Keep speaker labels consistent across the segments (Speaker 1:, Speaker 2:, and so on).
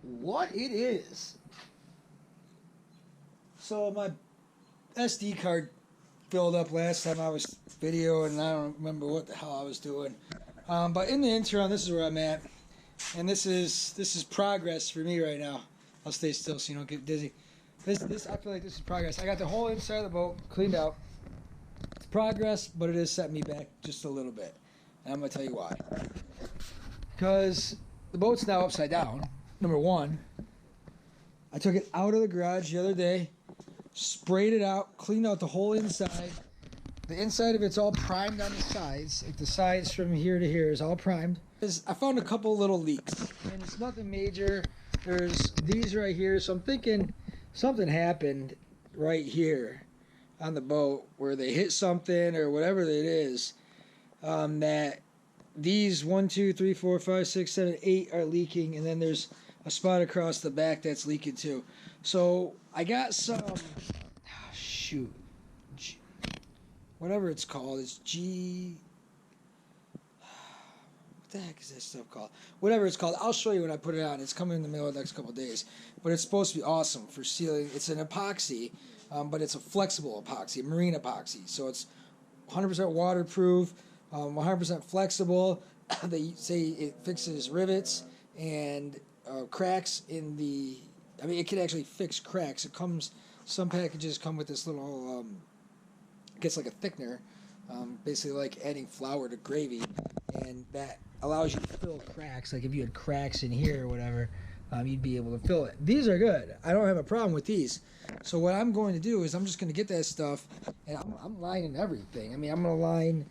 Speaker 1: what it is. So my SD card filled up last time I was videoing, and I don't remember what the hell I was doing. But in the interim, this is where I'm at, and this is progress for me right now. I'll stay still so you don't get dizzy. This I feel like this is progress. I got the whole inside of the boat cleaned out. It's progress, but it is setting me back just a little bit, and I'm gonna tell you why. Because the boat's now upside down. Number one, I took it out of the garage the other day, sprayed it out, cleaned out the whole inside. The inside of it's all primed on the sides. Like the sides from here to here is all primed. I found a couple little leaks, and it's nothing major. There's these right here, so I'm thinking something happened right here on the boat where they hit something or whatever it is. That these 1, 2, 3, 4, 5, 6, 7, 8 are leaking, and then there's a spot across the back that's leaking too. So I got some, whatever it's called. It's what the heck is this stuff called? Whatever it's called. I'll show you when I put it on. It's coming in the mail the next couple of days. But it's supposed to be awesome for sealing. It's an epoxy, but it's a flexible epoxy, marine epoxy. So it's 100% waterproof, 100% flexible. They say it fixes rivets and cracks in the... I mean, it can actually fix cracks. It comes... Some packages come with this little... gets like a thickener, basically like adding flour to gravy, and that allows you to fill cracks. Like if you had cracks in here or whatever, you'd be able to fill it. These are good. I don't have a problem with these. So what I'm going to do is I'm just going to get that stuff, and I'm lining everything. I mean, I'm going to line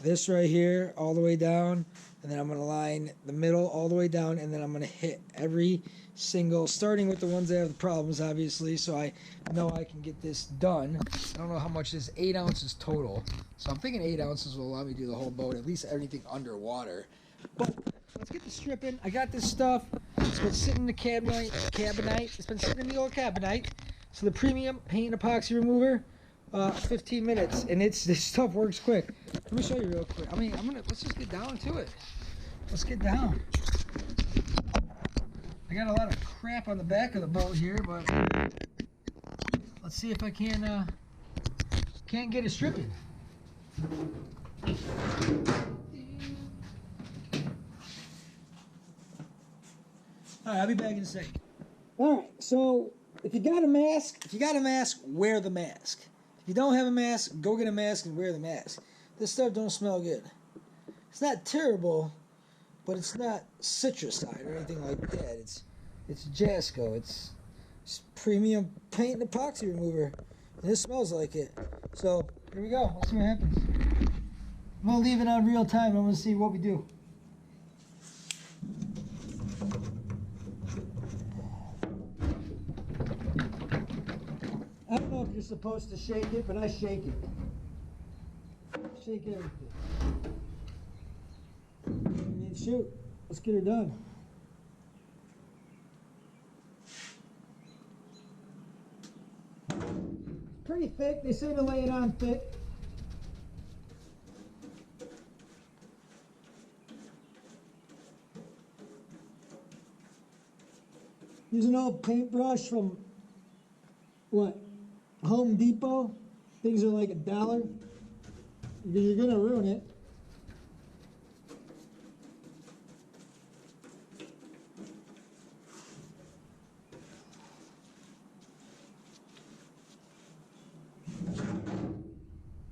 Speaker 1: this right here all the way down, and then I'm going to line the middle all the way down, and then I'm going to hit every single, starting with the ones that have the problems, obviously, so I know I can get this done. I don't know how much this 8 ounces total, so I'm thinking 8 ounces will allow me to do the whole boat, at least everything underwater. But let's get the stripping. I got this stuff. It's been sitting in the cabinite. It's been sitting in the old cabinite. So the premium paint epoxy remover, 15 minutes, and this stuff works quick. Let me show you real quick. I mean, let's just get down to it. Let's get down. I got a lot of crap on the back of the boat here, but let's see if I can't get it stripping. Alright, I'll be back in a second. Alright, so if you got a mask, wear the mask. If you don't have a mask, go get a mask and wear the mask. This stuff don't smell good. It's not terrible, but it's not citruside or anything like that. It's Jasco. It's premium paint and epoxy remover, and it smells like it. So here we go. Let's see what happens. I'm gonna leave it on real time. I'm gonna see what we do. I don't know if you're supposed to shake it, but I shake it. Shake everything. And shoot, let's get her done. It's pretty thick. They say to lay it on thick. Use an old paintbrush from what? Home Depot. Things are like $1. You're gonna ruin it.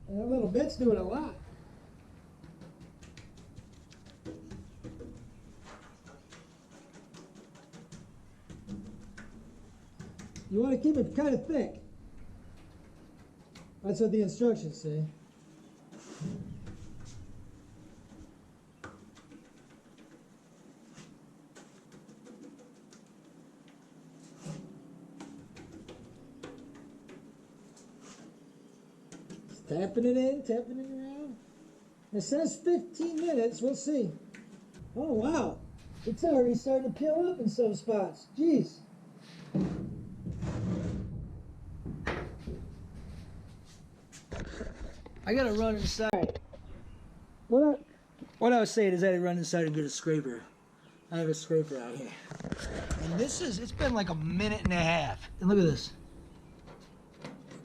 Speaker 1: And that little bit's doing a lot. You want to keep it kind of thick. That's what the instructions say. Just tapping it in, tapping it around. It says 15 minutes, we'll see. Oh wow, it's already starting to peel up in some spots. Jeez. I gotta run inside. What I was saying is I had to run inside and get a scraper. I have a scraper out here. And it's been like a minute and a half. And look at this.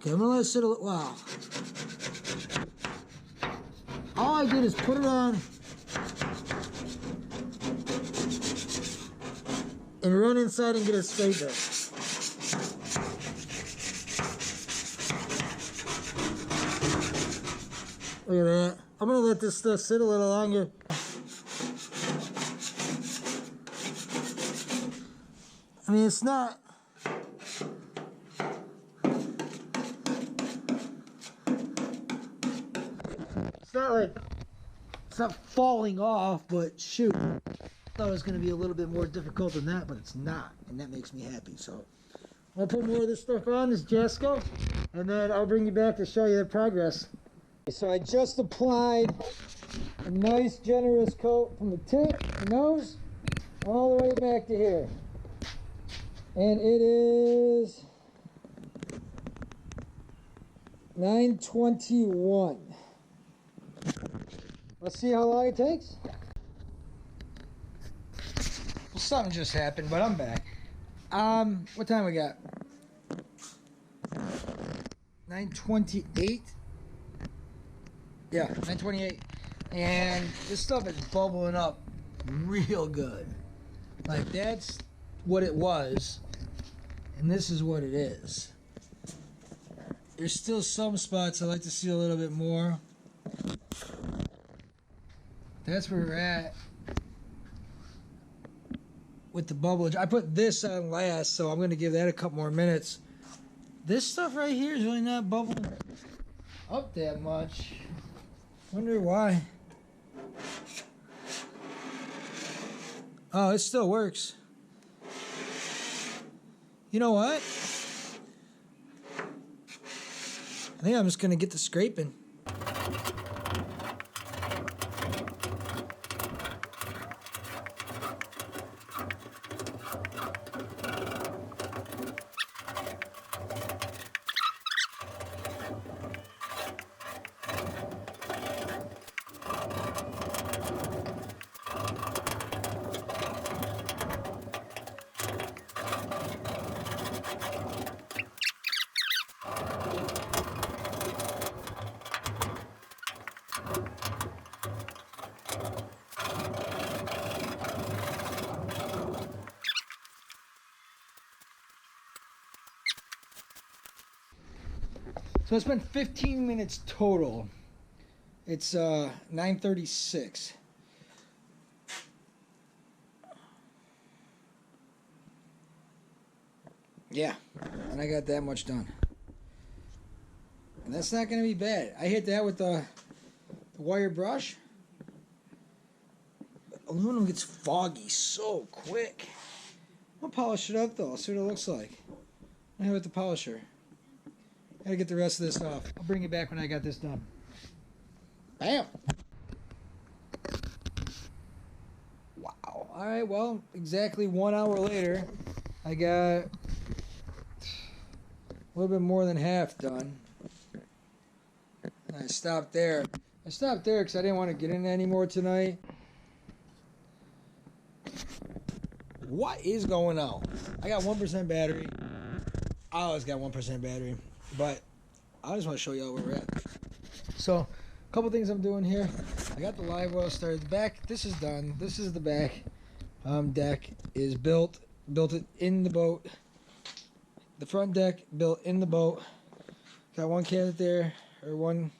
Speaker 1: Okay, I'm gonna let it sit a little while. All I did is put it on and run inside and get a scraper. Look at that. I'm gonna let this stuff sit a little longer. I mean, it's not. It's not like it's not falling off, but shoot, I thought it was gonna be a little bit more difficult than that, but it's not, and that makes me happy. So I'll put more of this stuff on, this Jasco, and then I'll bring you back to show you the progress. So I just applied a nice generous coat from the tip, the nose, all the way back to here. And it is 9:21. Let's see how long it takes. Well, something just happened, but I'm back. What time we got? 9:28. Yeah, 9:28. And this stuff is bubbling up real good. Like, that's what it was, and this is what it is. There's still some spots I'd like to see a little bit more. That's where we're at with the bubble. I put this on last, so I'm going to give that a couple more minutes. This stuff right here is really not bubbling up that much. Wonder why. Oh, it still works. You know what? I think I'm just gonna get the scraping. So it's been 15 minutes total. It's 9:36. Yeah, and I got that much done. And that's not going to be bad. I hit that with the wire brush. Aluminum gets foggy so quick. I'm going to polish it up though, see what it looks like. I hit with the polisher. Gotta get the rest of this off. I'll bring it back when I got this done. Bam! Wow. Alright, well, exactly 1 hour later, I got a little bit more than half done. And I stopped there. I stopped there because I didn't want to get in anymore tonight. What is going on? I got 1% battery. I always got 1% battery. But I just want to show y'all where we're at. So, a couple things I'm doing here. I got the live well started. The back, this is done. This is the back deck is built. Built it in the boat. The front deck built in the boat. Got one cabinet there, or one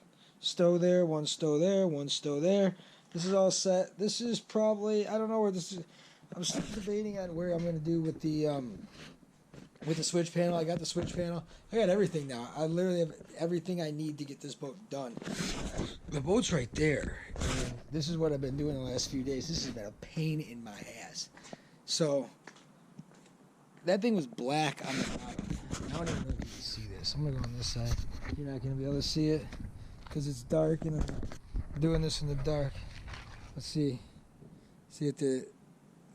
Speaker 1: stove there, one stove there, one stove there. This is all set. This is probably, I don't know where this is. I'm still debating on where I'm going to do with the switch panel. I got the switch panel. I got everything now. I literally have everything I need to get this boat done. The boat's right there. And this is what I've been doing the last few days. This has been a pain in my ass. So, that thing was black on the bottom. I don't even know if you can see this. I'm going to go on this side. You're not going to be able to see it because it's dark and I'm doing this in the dark. Let's see. See it, the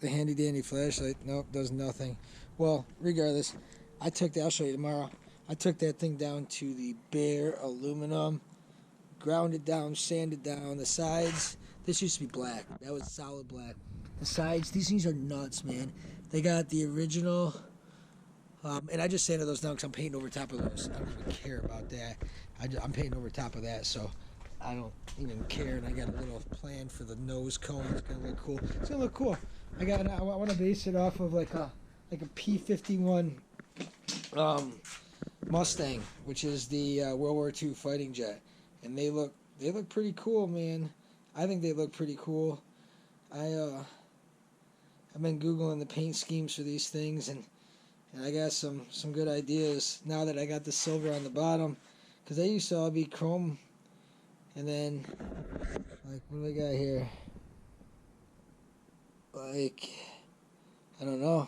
Speaker 1: handy dandy flashlight. Nope, does nothing. Well, regardless, I'll show you tomorrow. I took that thing down to the bare aluminum, ground it down, sanded down the sides. This used to be black. That was solid black. The sides, these things are nuts, man. They got the original, and I just sanded those down because I'm painting over top of those. I don't even care about that. I'm painting over top of that, so I don't even care. And I got a little plan for the nose cone. It's gonna look cool. It's gonna look cool. I want to base it off of like a P51 Mustang, which is the World War II fighting jet, and they look pretty cool, man. I think they look pretty cool. I've been Googling the paint schemes for these things, and I got some good ideas now that I got the silver on the bottom, because they used to all be chrome. And then, like, what do we got here? Like, I don't know.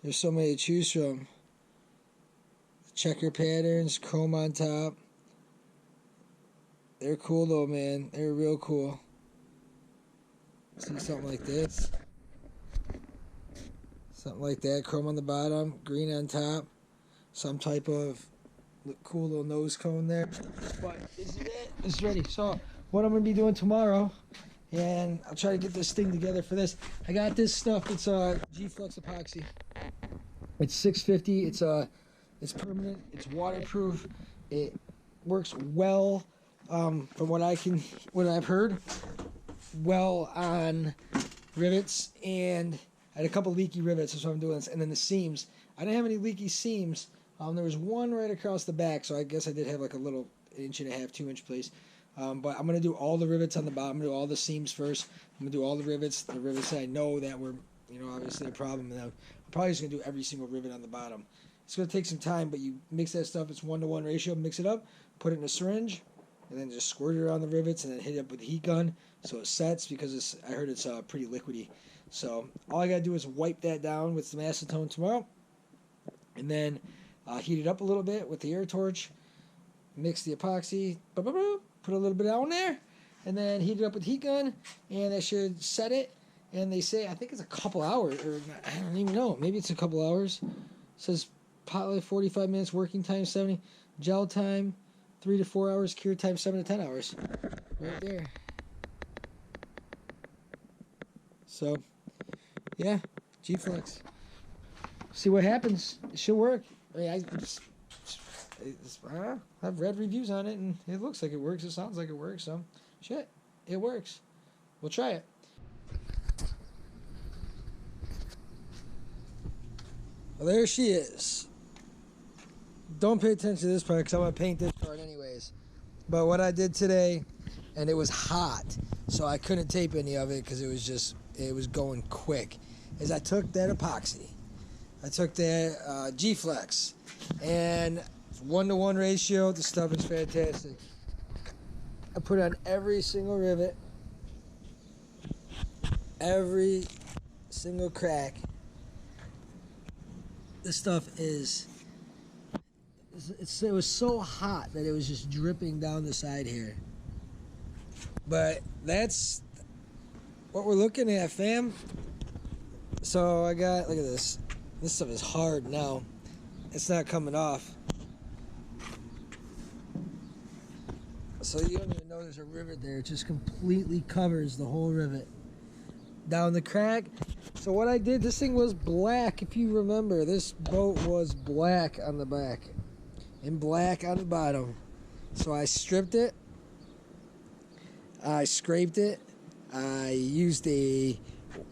Speaker 1: There's so many to choose from. Checker patterns, chrome on top. They're cool though, man. They're real cool. See something like this. Something like that. Chrome on the bottom, green on top. Some type of cool little nose cone there. But this is it. It's ready. So what I'm going to be doing tomorrow, and I'll try to get this thing together for this. I got this stuff. It's G-Flex epoxy. It's 650. It's permanent. It's waterproof. It works well, from what I've heard, well on rivets, and I had a couple leaky rivets. That's what I'm doing. And then the seams. I didn't have any leaky seams. There was one right across the back, so I guess I did have like a little 1.5 inch, 2 inch place. But I'm gonna do all the rivets on the bottom. I'm gonna do all the seams first. I'm gonna do all the rivets that I know that were, obviously a problem. And I'm probably just gonna do every single rivet on the bottom. It's gonna take some time, but you mix that stuff. It's 1-to-1 ratio. Mix it up, put it in a syringe, and then just squirt it around the rivets, and then hit it up with a heat gun so it sets, because I heard it's pretty liquidy. So all I gotta do is wipe that down with some acetone tomorrow, and then heat it up a little bit with the air torch. Mix the epoxy, put a little bit on there, and then heat it up with heat gun, and that should set it. And they say, I think it's a couple hours, or I don't even know, maybe it's a couple hours. It says probably 45 minutes, working time 70, gel time 3 to 4 hours, cure time 7 to 10 hours. Right there. So, yeah, G-Flex. See what happens. It should work. I mean, I've read reviews on it, and it looks like it works. It sounds like it works. So, shit, it works. We'll try it. Well, there she is. Don't pay attention to this part because I'm going to paint this part anyways. But what I did today, and it was hot, so I couldn't tape any of it because it was going quick, is I took that epoxy. I took that G-Flex, and 1-to-1 ratio. The stuff is fantastic. I put on every single rivet, every single crack. This stuff it was so hot that it was just dripping down the side here. But that's what we're looking at, fam. So look at this. This stuff is hard now. It's not coming off. So you don't even know there's a rivet there. It just completely covers the whole rivet. Down the crack. So what I did, this thing was black, if you remember. This boat was black on the back and black on the bottom. So I stripped it. I scraped it. I used a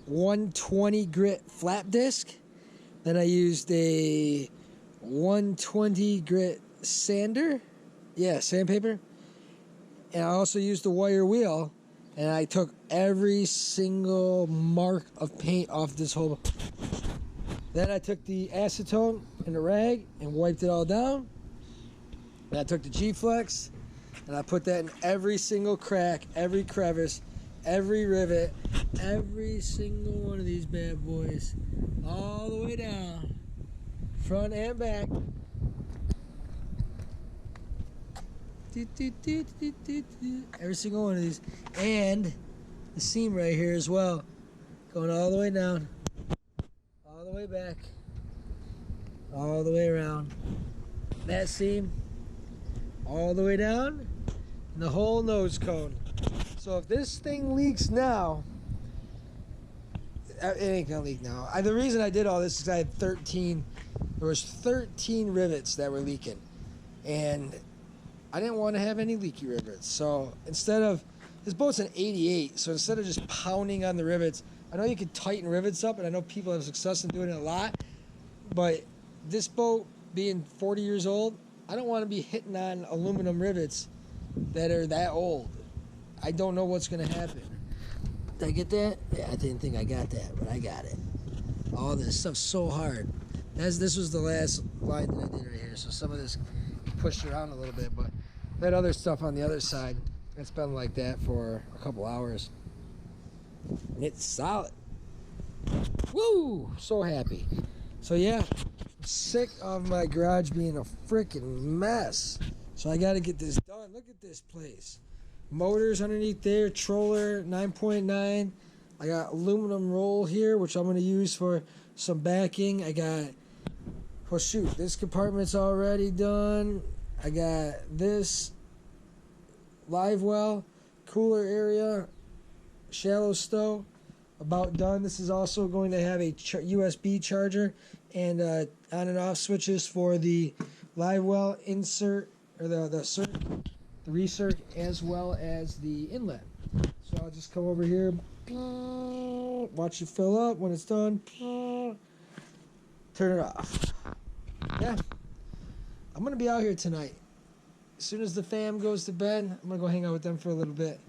Speaker 1: 120 grit flat disc. Then I used a 120 grit sander. Yeah, sandpaper. And I also used the wire wheel. And I took every single mark of paint off this whole. Then I took the acetone and the rag and wiped it all down. And I took the G-Flex and I put that in every single crack, every crevice, every rivet, every single one of these bad boys, all the way down, front and back. Every single one of these, and the seam right here as well, going all the way down, all the way back, all the way around. That seam, all the way down, and the whole nose cone. So if this thing leaks now, it ain't gonna leak now. The reason I did all this is I had 13. There was 13 rivets that were leaking, and I didn't want to have any leaky rivets. So instead of this boat's an 88, so instead of just pounding on the rivets, I know you can tighten rivets up, and I know people have success in doing it a lot. But this boat being 40 years old, I don't want to be hitting on aluminum rivets that are that old. I don't know what's going to happen. Did I get that? Yeah, I didn't think I got that, but I got it. All this stuff's so hard. This was the last line that I did right here, so some of this pushed around a little bit, but that other stuff on the other side, it's been like that for a couple hours. And it's solid. Woo! So happy. So yeah, sick of my garage being a freaking mess. So I got to get this done. Look at this place. Motors underneath there, troller 9.9. I got aluminum roll here, which I'm going to use for some backing. I got, well shoot, this compartment's already done. I got this live well, cooler area, shallow stow, about done. This is also going to have a USB charger and on and off switches for the live well insert, or the recirc, as well as the inlet. So I'll just come over here, watch it fill up. When it's done, turn it off. Yeah, I'm gonna be out here tonight. As soon as the fam goes to bed, I'm gonna go hang out with them for a little bit.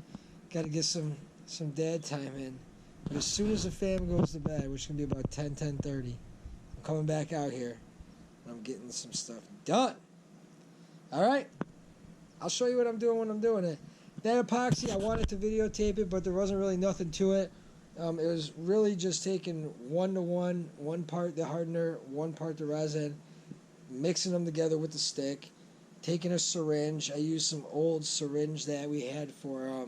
Speaker 1: Got to get some dad time in. But as soon as the fam goes to bed, which is gonna be about 10:30, I'm coming back out here and I'm getting some stuff done. All right, I'll show you what I'm doing when I'm doing it. That epoxy, I wanted to videotape it, but there wasn't really nothing to it. It was really just taking 1-to-1, one part the hardener, one part the resin, mixing them together with the stick, taking a syringe. I used some old syringe that we had for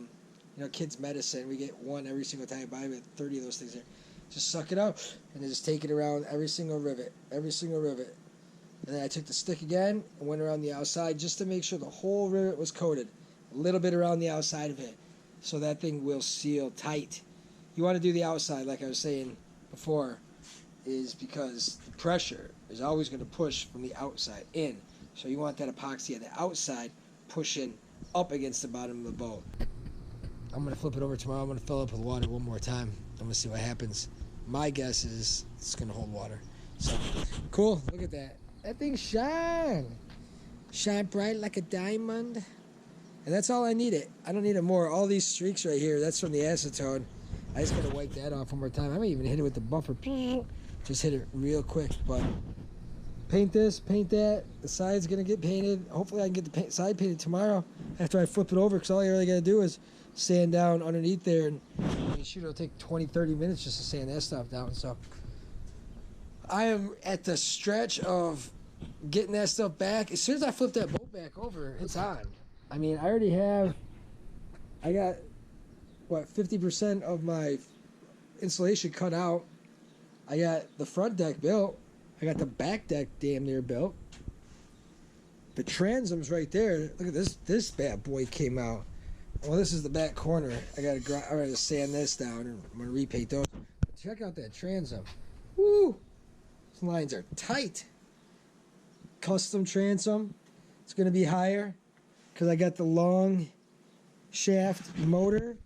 Speaker 1: kids' medicine. We get one every single time. I buy 30 of those things there. Just suck it out and then just take it around every single rivet. And then I took the stick again and went around the outside just to make sure the whole rivet was coated. A little bit around the outside of it, so that thing will seal tight. You want to do the outside, like I was saying before, is because the pressure is always going to push from the outside in. So you want that epoxy at the outside pushing up against the bottom of the boat. I'm going to flip it over tomorrow. I'm going to fill it up with water one more time. I'm going to see what happens. My guess is it's going to hold water. So, cool. Look at that. That thing shine bright like a diamond. And that's all I needed. I don't need it more. All these streaks right here, that's from the acetone. I just gotta wipe that off one more time. I might even hit it with the buffer. Just hit it real quick. But paint this, paint that. The side's gonna get painted. Hopefully I can get the side painted tomorrow after I flip it over, because all you really gotta do is sand down underneath there. And shoot, it'll take 20-30 minutes just to sand that stuff down. So I am at the stretch of getting that stuff back. As soon as I flip that boat back over, it's on. I mean, I got, 50% of my insulation cut out. I got the front deck built. I got the back deck damn near built. The transom's right there. Look at this bad boy came out. Well, this is the back corner. I gotta sand this down, and I'm gonna repaint those. But check out that transom. Woo! These lines are tight. Custom transom. It's gonna be higher, because I got the long shaft motor.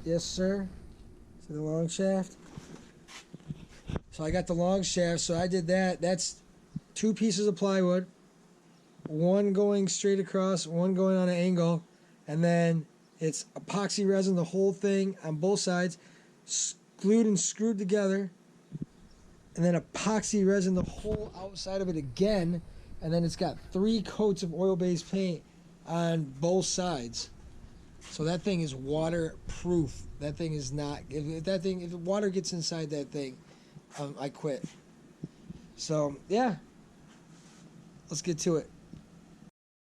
Speaker 1: Yes, sir. See the long shaft? So I got the long shaft, so I did that. That's 2 pieces of plywood, one going straight across, one going on an angle, and then it's epoxy resin, the whole thing on both sides, glued and screwed together, and then epoxy resin the whole outside of it again, and then it's got 3 coats of oil-based paint on both sides. So that thing is waterproof. That thing is not. If water gets inside that thing, I quit. So yeah, let's get to it.